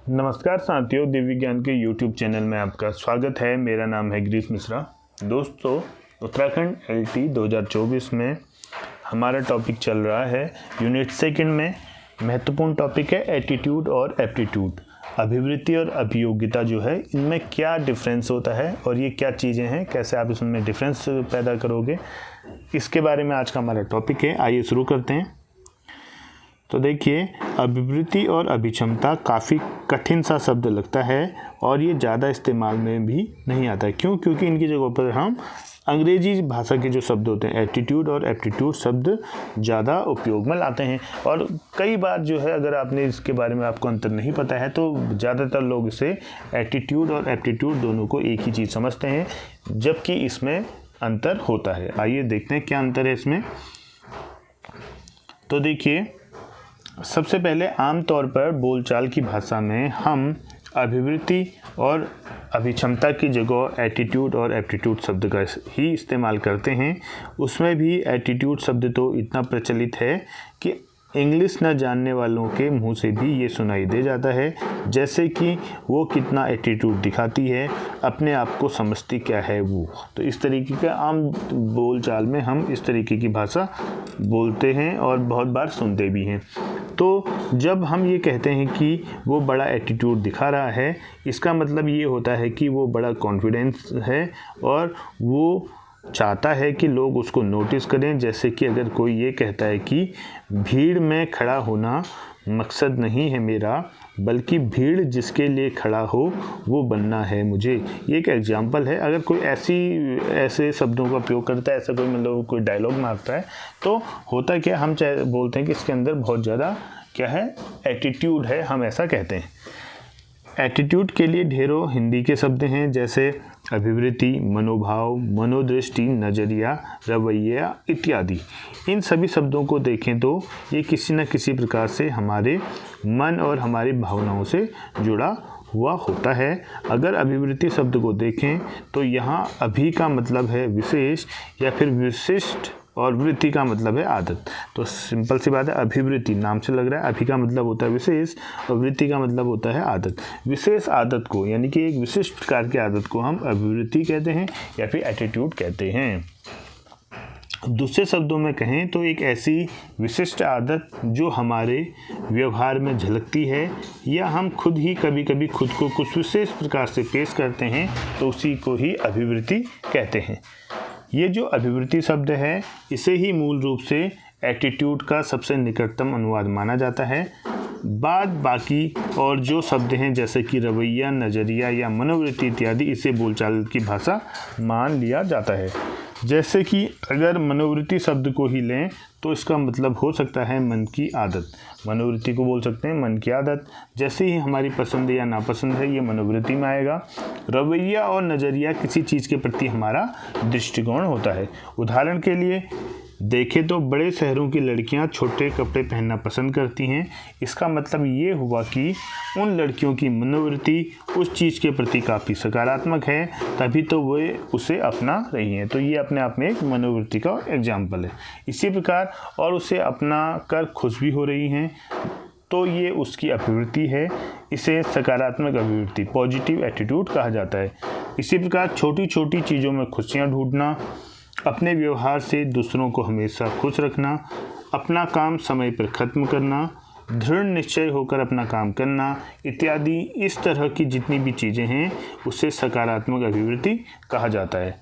नमस्कार साथियों, दिव्य ज्ञान के YouTube चैनल में आपका स्वागत है। मेरा नाम है गिरीश मिश्रा। दोस्तों, उत्तराखंड LT 2024 में हमारा टॉपिक चल रहा है यूनिट सेकंड में। महत्वपूर्ण टॉपिक है एटीट्यूड और एप्टीट्यूड। अभिवृत्ति और अभियोग्यता जो है, इनमें क्या डिफरेंस होता है और ये क्या चीज़ें हैं, कैसे आप इसमें डिफरेंस पैदा करोगे, इसके बारे में आज का हमारा टॉपिक है। आइए शुरू करते हैं। तो देखिए, अभिवृत्ति और अभिक्षमता काफ़ी कठिन सा शब्द लगता है और ये ज़्यादा इस्तेमाल में भी नहीं आता है। क्यों? क्योंकि इनकी जगह पर हम अंग्रेजी भाषा के जो शब्द होते हैं एटीट्यूड और एप्टीट्यूड शब्द ज़्यादा उपयोग में लाते हैं। और कई बार जो है, अगर आपने इसके बारे में आपको अंतर नहीं पता है तो ज़्यादातर लोग इसे एटीट्यूड और एप्टीट्यूड दोनों को एक ही चीज़ समझते हैं, जबकि इसमें अंतर होता है। आइए देखते हैं क्या अंतर है इसमें। तो देखिए, सबसे पहले आमतौर पर बोलचाल की भाषा में हम अभिवृत्ति और अभिक्षमता की जगह एटीट्यूड और एप्टीट्यूड शब्द का ही इस्तेमाल करते हैं। उसमें भी एटीट्यूड शब्द तो इतना प्रचलित है कि इंग्लिश न जानने वालों के मुंह से भी ये सुनाई दे जाता है, जैसे कि वो कितना एटीट्यूड दिखाती है, अपने आप को समझती क्या है वो। तो इस तरीके का आम बोलचाल में हम इस तरीके की भाषा बोलते हैं और बहुत बार सुनते भी हैं। तो जब हम ये कहते हैं कि वो बड़ा एटीट्यूड दिखा रहा है, इसका मतलब ये होता है कि वो बड़ा कॉन्फिडेंस है और वो चाहता है कि लोग उसको नोटिस करें। जैसे कि अगर कोई ये कहता है कि भीड़ में खड़ा होना मकसद नहीं है मेरा, बल्कि भीड़ जिसके लिए खड़ा हो वो बनना है मुझे। ये एक एग्जाम्पल है। अगर कोई ऐसे शब्दों का उपयोग करता है, ऐसा कोई मतलब कोई डायलॉग मारता है, तो होता क्या, हम बोलते हैं कि इसके अंदर बहुत ज़्यादा क्या है, एटीट्यूड है, हम ऐसा कहते हैं। एटीट्यूड के लिए ढेरों हिंदी के शब्द हैं, जैसे अभिवृत्ति, मनोभाव, मनोदृष्टि, नज़रिया, रवैया इत्यादि। इन सभी शब्दों को देखें तो ये किसी न किसी प्रकार से हमारे मन और हमारी भावनाओं से जुड़ा हुआ होता है। अगर अभिवृत्ति शब्द को देखें तो यहाँ अभि का मतलब है विशेष या फिर विशिष्ट, और वृत्ति का मतलब है आदत। तो सिंपल सी बात है, अभिवृत्ति नाम से लग रहा है, अभि का मतलब होता है विशेष और वृत्ति का मतलब होता है आदत। विशेष आदत को, यानी कि एक विशिष्ट प्रकार की आदत को हम अभिवृत्ति कहते हैं या फिर एटीट्यूड कहते हैं। दूसरे शब्दों में कहें तो एक ऐसी विशिष्ट आदत जो हमारे व्यवहार में झलकती है, या हम खुद ही कभी कभी खुद को कुछ विशेष प्रकार से पेश करते हैं, तो उसी को ही अभिवृत्ति कहते हैं। ये जो अभिवृत्ति शब्द है, इसे ही मूल रूप से एटीट्यूड का सबसे निकटतम अनुवाद माना जाता है। बाकी और जो शब्द हैं, जैसे कि रवैया, नज़रिया या मनोवृत्ति इत्यादि, इसे बोलचाल की भाषा मान लिया जाता है। जैसे कि अगर मनोवृत्ति शब्द को ही लें तो इसका मतलब हो सकता है मन की आदत। मनोवृत्ति को बोल सकते हैं मन की आदत। जैसे ही हमारी पसंद या नापसंद है, ये मनोवृत्ति में आएगा। रवैया और नज़रिया किसी चीज़ के प्रति हमारा दृष्टिकोण होता है। उदाहरण के लिए देखें तो बड़े शहरों की लड़कियां छोटे कपड़े पहनना पसंद करती हैं। इसका मतलब ये हुआ कि उन लड़कियों की मनोवृत्ति उस चीज़ के प्रति काफ़ी सकारात्मक है, तभी तो वे उसे अपना रही हैं। तो ये अपने आप में एक मनोवृत्ति का एग्जाम्पल है। इसी प्रकार और उसे अपना कर खुश भी हो रही हैं, तो ये उसकी अभिवृत्ति है। इसे सकारात्मक अभिवृत्ति, पॉजिटिव एटीट्यूड कहा जाता है। इसी प्रकार छोटी छोटी चीज़ों में खुशियाँ ढूंढना, अपने व्यवहार से दूसरों को हमेशा खुश रखना, अपना काम समय पर ख़त्म करना, दृढ़ निश्चय होकर अपना काम करना इत्यादि, इस तरह की जितनी भी चीज़ें हैं उसे सकारात्मक अभिवृत्ति कहा जाता है।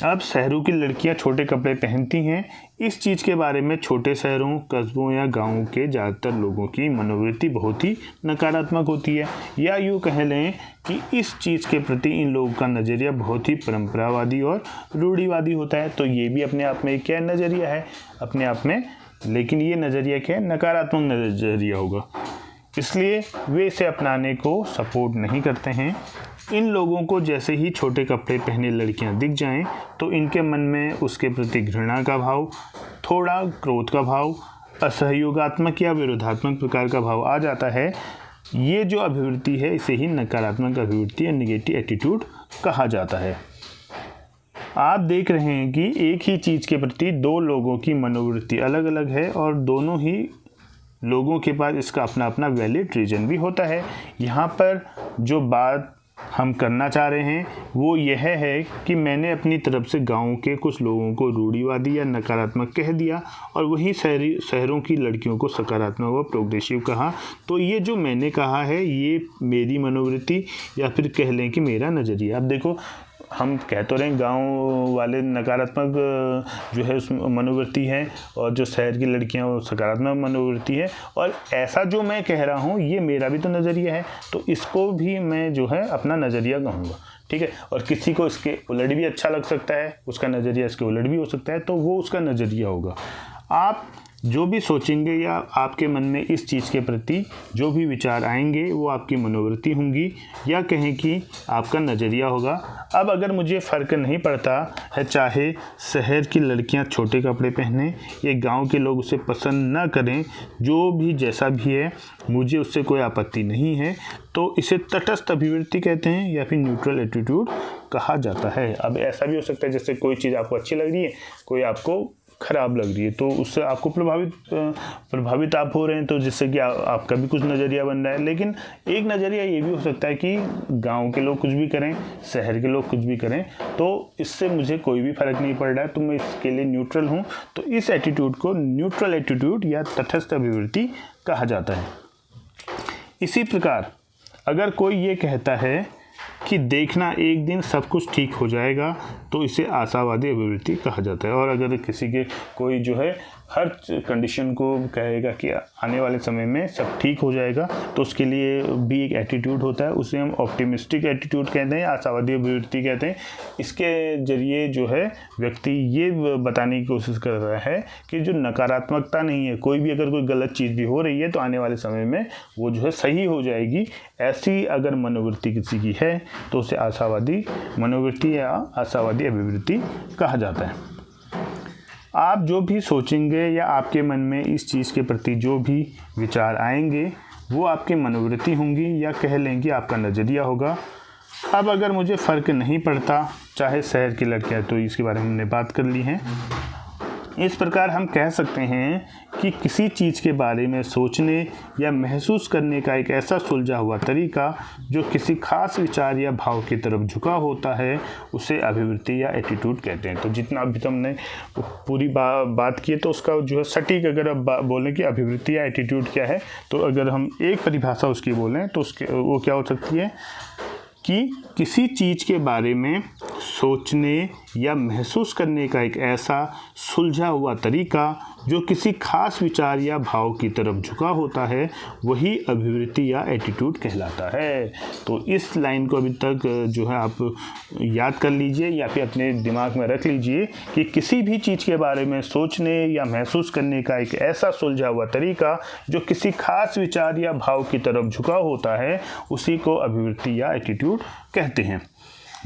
अब शहरों की लड़कियां छोटे कपड़े पहनती हैं, इस चीज़ के बारे में छोटे शहरों, कस्बों या गांवों के ज़्यादातर लोगों की मनोवृत्ति बहुत ही नकारात्मक होती है, या यूँ कह लें कि इस चीज़ के प्रति इन लोगों का नज़रिया बहुत ही परंपरावादी और रूढ़िवादी होता है। तो ये भी अपने आप में क्या नज़रिया है अपने आप में, लेकिन ये नज़रिया क्या है, नकारात्मक नज़रिया होगा, इसलिए वे इसे अपनाने को सपोर्ट नहीं करते हैं। इन लोगों को जैसे ही छोटे कपड़े पहने लड़कियां दिख जाएं, तो इनके मन में उसके प्रति घृणा का भाव, थोड़ा क्रोध का भाव, असहयोगात्मक या विरोधात्मक प्रकार का भाव आ जाता है। ये जो अभिवृत्ति है, इसे ही नकारात्मक अभिवृत्ति या नेगेटिव एटीट्यूड कहा जाता है। आप देख रहे हैं कि एक ही चीज़ के प्रति दो लोगों की मनोवृत्ति अलग अलग है और दोनों ही लोगों के पास इसका अपना अपना वैलिड रीज़न भी होता है। यहाँ पर जो बात हम करना चाह रहे हैं वो यह है कि मैंने अपनी तरफ से गाँव के कुछ लोगों को रूढ़िवादी या नकारात्मक कह दिया और वहीं शहरों की लड़कियों को सकारात्मक व प्रोग्रेसिव कहा। तो ये जो मैंने कहा है ये मेरी मनोवृत्ति या फिर कह लें कि मेरा नज़रिया। अब देखो, हम कह तो रहे हैं गाँव वाले नकारात्मक जो है उस मनोवृत्ति है और जो शहर की लड़कियां वो सकारात्मक मनोवृत्ति है, और ऐसा जो मैं कह रहा हूँ ये मेरा भी तो नज़रिया है, तो इसको भी मैं जो है अपना नज़रिया कहूँगा, ठीक है। और किसी को इसके उलट भी अच्छा लग सकता है, उसका नज़रिया इसके उलट भी हो सकता है, तो वो उसका नज़रिया होगा। आप जो भी सोचेंगे या आपके मन में इस चीज़ के प्रति जो भी विचार आएंगे वो आपकी मनोवृत्ति होंगी या कहें कि आपका नज़रिया होगा। अब अगर मुझे फ़र्क नहीं पड़ता है, चाहे शहर की लड़कियां छोटे कपड़े पहने या गांव के लोग उसे पसंद ना करें, जो भी जैसा भी है मुझे उससे कोई आपत्ति नहीं है, तो इसे तटस्थ अभिवृत्ति कहते हैं या फिर न्यूट्रल एटीट्यूड कहा जाता है। अब ऐसा भी हो सकता है जैसे कोई चीज़ आपको अच्छी लग रही है, कोई आपको ख़राब लग रही है, तो उससे आपको प्रभावित आप हो रहे हैं, तो जिससे कि आपका भी कुछ नज़रिया बन रहा है। लेकिन एक नज़रिया ये भी हो सकता है कि गांव के लोग कुछ भी करें, शहर के लोग कुछ भी करें, तो इससे मुझे कोई भी फ़र्क नहीं पड़ रहा है, तो मैं इसके लिए न्यूट्रल हूँ। तो इस एटीट्यूड को न्यूट्रल एटीट्यूड या तटस्थ अभिवृत्ति कहा जाता है। इसी प्रकार अगर कोई ये कहता है कि देखना एक दिन सब कुछ ठीक हो जाएगा, तो इसे आशावादी अभिवृत्ति कहा जाता है। और अगर किसी के कोई जो है हर कंडीशन को कहेगा कि आने वाले समय में सब ठीक हो जाएगा, तो उसके लिए भी एक एटीट्यूड होता है, उसे हम ऑप्टिमिस्टिक एटीट्यूड कहते हैं, आशावादी अभिवृत्ति कहते हैं। इसके ज़रिए जो है व्यक्ति ये बताने की कोशिश कर रहा है कि जो नकारात्मकता नहीं है, कोई भी अगर कोई गलत चीज़ भी हो रही है तो आने वाले समय में वो जो है सही हो जाएगी। ऐसी अगर मनोवृत्ति किसी की है तो उसे आशावादी मनोवृत्ति या आशावादी अभिवृत्ति कहा जाता है। आप जो भी सोचेंगे या आपके मन में इस चीज़ के प्रति जो भी विचार आएंगे वो आपकी मनोवृत्ति होंगी या कह लें कि आपका नज़रिया होगा। अब अगर मुझे फ़र्क नहीं पड़ता, चाहे शहर की लड़कियां, तो इसके बारे में हमने बात कर ली है। इस प्रकार हम कह सकते हैं कि किसी चीज़ के बारे में सोचने या महसूस करने का एक ऐसा सुलझा हुआ तरीका जो किसी खास विचार या भाव की तरफ झुका होता है, उसे अभिवृत्ति या एटीट्यूड कहते हैं। तो जितना अभी तुमने पूरी बात की है, तो उसका जो है सटीक अगर अब बोलें कि अभिवृत्ति या एटीट्यूड क्या है, तो अगर हम एक परिभाषा उसकी बोलें तो उसके वो क्या हो सकती है कि किसी चीज़ के बारे में सोचने या महसूस करने का एक ऐसा सुलझा हुआ तरीका जो किसी खास विचार या भाव की तरफ झुका होता है, वही अभिवृत्ति या एटीट्यूड कहलाता है। तो इस लाइन को अभी तक जो है आप याद कर लीजिए या फिर अपने दिमाग में रख लीजिए कि किसी भी चीज़ के बारे में सोचने या महसूस करने का एक ऐसा सुलझा हुआ तरीका जो किसी खास विचार या भाव की तरफ झुका होता है, उसी को अभिवृत्ति या एटीट्यूड कहते हैं।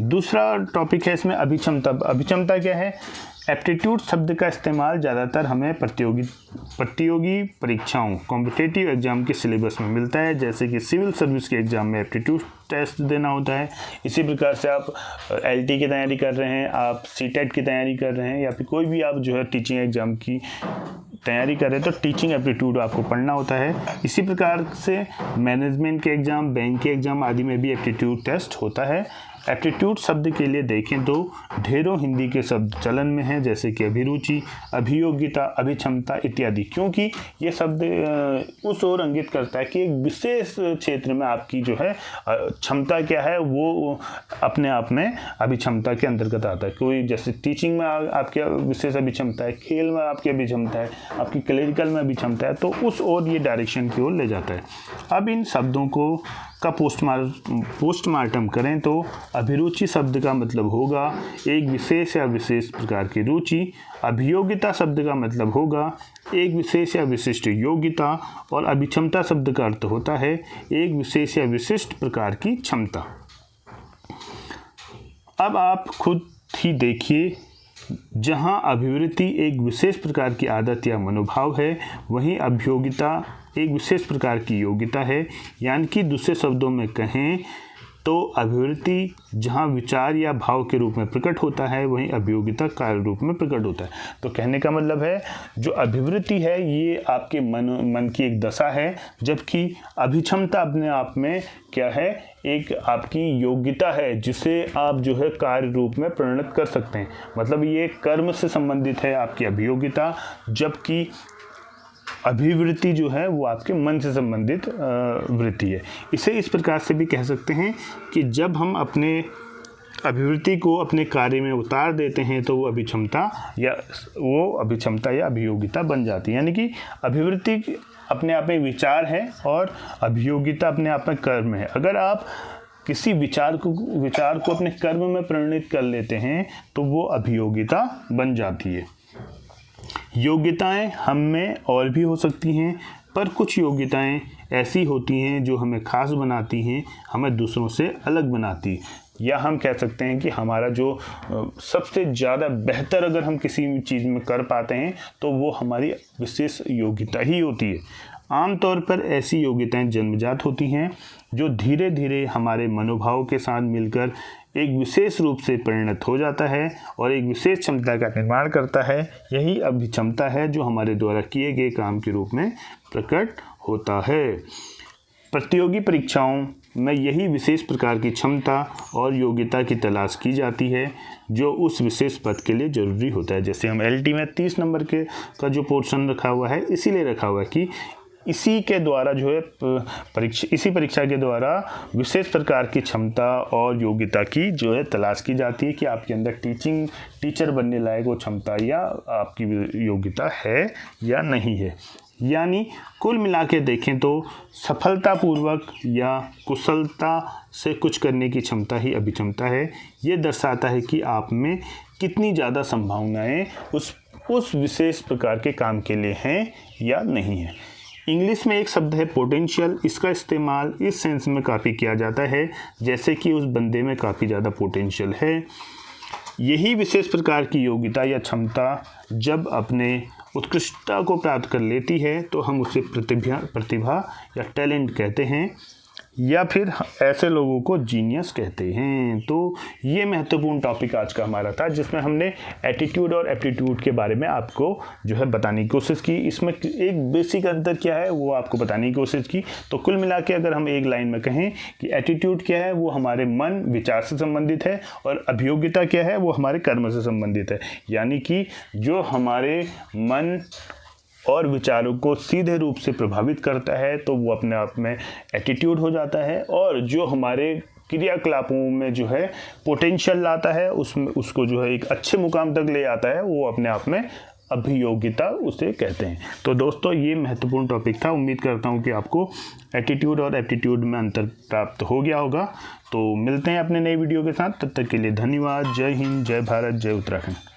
दूसरा टॉपिक है इसमें अभिक्षमता। अभिक्षमता क्या है? एप्टीट्यूड शब्द का इस्तेमाल ज़्यादातर हमें प्रतियोगी परीक्षाओं कॉम्पिटिटिव एग्ज़ाम के सिलेबस में मिलता है, जैसे कि सिविल सर्विस के एग्ज़ाम में एप्टीट्यूड टेस्ट देना होता है। इसी प्रकार से आप LT की तैयारी कर रहे हैं, आप CTET की तैयारी कर रहे हैं, या फिर कोई भी आप जो है टीचिंग एग्ज़ाम की तैयारी कर रहे हैं, तो टीचिंग एप्टीट्यूड आपको पढ़ना होता है। इसी प्रकार से मैनेजमेंट के एग्ज़ाम, बैंक के एग्ज़ाम आदि में भी एप्टीट्यूड टेस्ट होता है। एप्टीट्यूड शब्द के लिए देखें तो ढेरों हिंदी के शब्द चलन में हैं, जैसे कि अभिरुचि, अभियोगिता, अभिक्षमता इत्यादि, क्योंकि ये शब्द उस ओर इंगित करता है कि एक विशेष क्षेत्र में आपकी जो है क्षमता क्या है, वो अपने आप में अभिक्षमता के अंतर्गत आता है। कोई जैसे टीचिंग में आपकी विशेष अभिक्षमता है, खेल में आपकी अभिक्षमता है, आपकी क्लरिकल में अभिक्षमता है, तो उस ओर ये डायरेक्शन की ओर ले जाता है। अब इन शब्दों को का पोस्टमार्टम करें तो अभिरुचि शब्द का मतलब होगा एक विशेष या विशेष प्रकार की रुचि, अभियोगिता शब्द का मतलब होगा एक विशेष या विशिष्ट योग्यता, और अभिक्षमता शब्द का अर्थ होता है एक विशेष या विशिष्ट प्रकार की क्षमता। अब आप खुद ही देखिए, जहाँ अभिवृत्ति एक विशेष प्रकार की आदत या मनोभाव है, वहीं अभियोगिता एक विशेष प्रकार की योग्यता है। यानी कि दूसरे शब्दों में कहें तो अभिवृत्ति जहाँ विचार या भाव के रूप में प्रकट होता है, वहीं अभियोगिता कार्य रूप में प्रकट होता है। तो कहने का मतलब है जो अभिवृत्ति है ये आपके मन की एक दशा है, जबकि अभिक्षमता अपने आप में क्या है, एक आपकी योग्यता है जिसे आप जो है कार्य रूप में परिणत कर सकते हैं। मतलब ये कर्म से संबंधित है आपकी अभियोगिता, जबकि अभिवृत्ति जो है वो आपके मन से संबंधित वृत्ति है। इसे इस प्रकार से भी कह सकते हैं कि जब हम अपने अभिवृत्ति को अपने कार्य में उतार देते हैं तो वो अभिक्षमता या अभियोगिता बन जाती है। यानी कि अभिवृत्ति अपने आप में विचार है और अभियोगिता अपने आप में कर्म है। अगर आप किसी विचार को अपने कर्म में परिणित कर लेते हैं तो वो अभियोगिता बन जाती है। योग्यताएं हम में और भी हो सकती हैं, पर कुछ योग्यताएं ऐसी होती हैं जो हमें खास बनाती हैं, हमें दूसरों से अलग बनाती है। या हम कह सकते हैं कि हमारा जो सबसे ज़्यादा बेहतर अगर हम किसी चीज़ में कर पाते हैं तो वो हमारी विशेष योग्यता ही होती है। आमतौर पर ऐसी योग्यताएं जन्मजात होती हैं जो धीरे धीरे हमारे मनोभाव के साथ मिलकर एक विशेष रूप से परिणत हो जाता है और एक विशेष क्षमता का निर्माण करता है। यही अभिक्षमता है जो हमारे द्वारा किए गए काम के रूप में प्रकट होता है। प्रतियोगी परीक्षाओं में यही विशेष प्रकार की क्षमता और योग्यता की तलाश की जाती है जो उस विशेष पद के लिए ज़रूरी होता है। जैसे हम LT में 30 नंबर का जो पोर्शन रखा हुआ है, इसीलिए रखा हुआ है कि इसी के द्वारा जो है इसी परीक्षा के द्वारा विशेष प्रकार की क्षमता और योग्यता की जो है तलाश की जाती है कि आपके अंदर टीचर बनने लायक वो क्षमता या आपकी योग्यता है या नहीं है। यानी कुल मिला के देखें तो सफलतापूर्वक या कुशलता से कुछ करने की क्षमता ही अभिक्षमता है। ये दर्शाता है कि आप में कितनी ज़्यादा संभावनाएं उस विशेष प्रकार के काम के लिए हैं या नहीं है। इंग्लिश में एक शब्द है पोटेंशियल। इसका इस्तेमाल इस सेंस में काफ़ी किया जाता है जैसे कि उस बंदे में काफ़ी ज़्यादा पोटेंशियल है। यही विशेष प्रकार की योग्यता या क्षमता जब अपने उत्कृष्टता को प्राप्त कर लेती है तो हम उसे प्रतिभा या टैलेंट कहते हैं, या फिर ऐसे लोगों को जीनियस कहते हैं। तो ये महत्वपूर्ण टॉपिक आज का हमारा था जिसमें हमने एटीट्यूड और एप्टीट्यूड के बारे में आपको जो है बताने की कोशिश की। इसमें एक बेसिक अंतर क्या है वो आपको बताने की कोशिश की। तो कुल मिला के अगर हम एक लाइन में कहें कि एटीट्यूड क्या है, वो हमारे मन विचार से संबंधित है, और अभियोगिता क्या है, वो हमारे कर्म से संबंधित है। यानी कि जो हमारे मन और विचारों को सीधे रूप से प्रभावित करता है तो वो अपने आप में एटीट्यूड हो जाता है, और जो हमारे क्रियाकलापों में जो है पोटेंशियल लाता है उसको जो है एक अच्छे मुकाम तक ले आता है, वो अपने आप में अभियोगिता उसे कहते हैं। तो दोस्तों ये महत्वपूर्ण टॉपिक था। उम्मीद करता हूँ कि आपको एटीट्यूड और एप्टीट्यूड में अंतर प्राप्त हो गया होगा। तो मिलते हैं अपने नए वीडियो के साथ, तब तक के लिए धन्यवाद। जय हिंद, जय भारत, जय उत्तराखंड।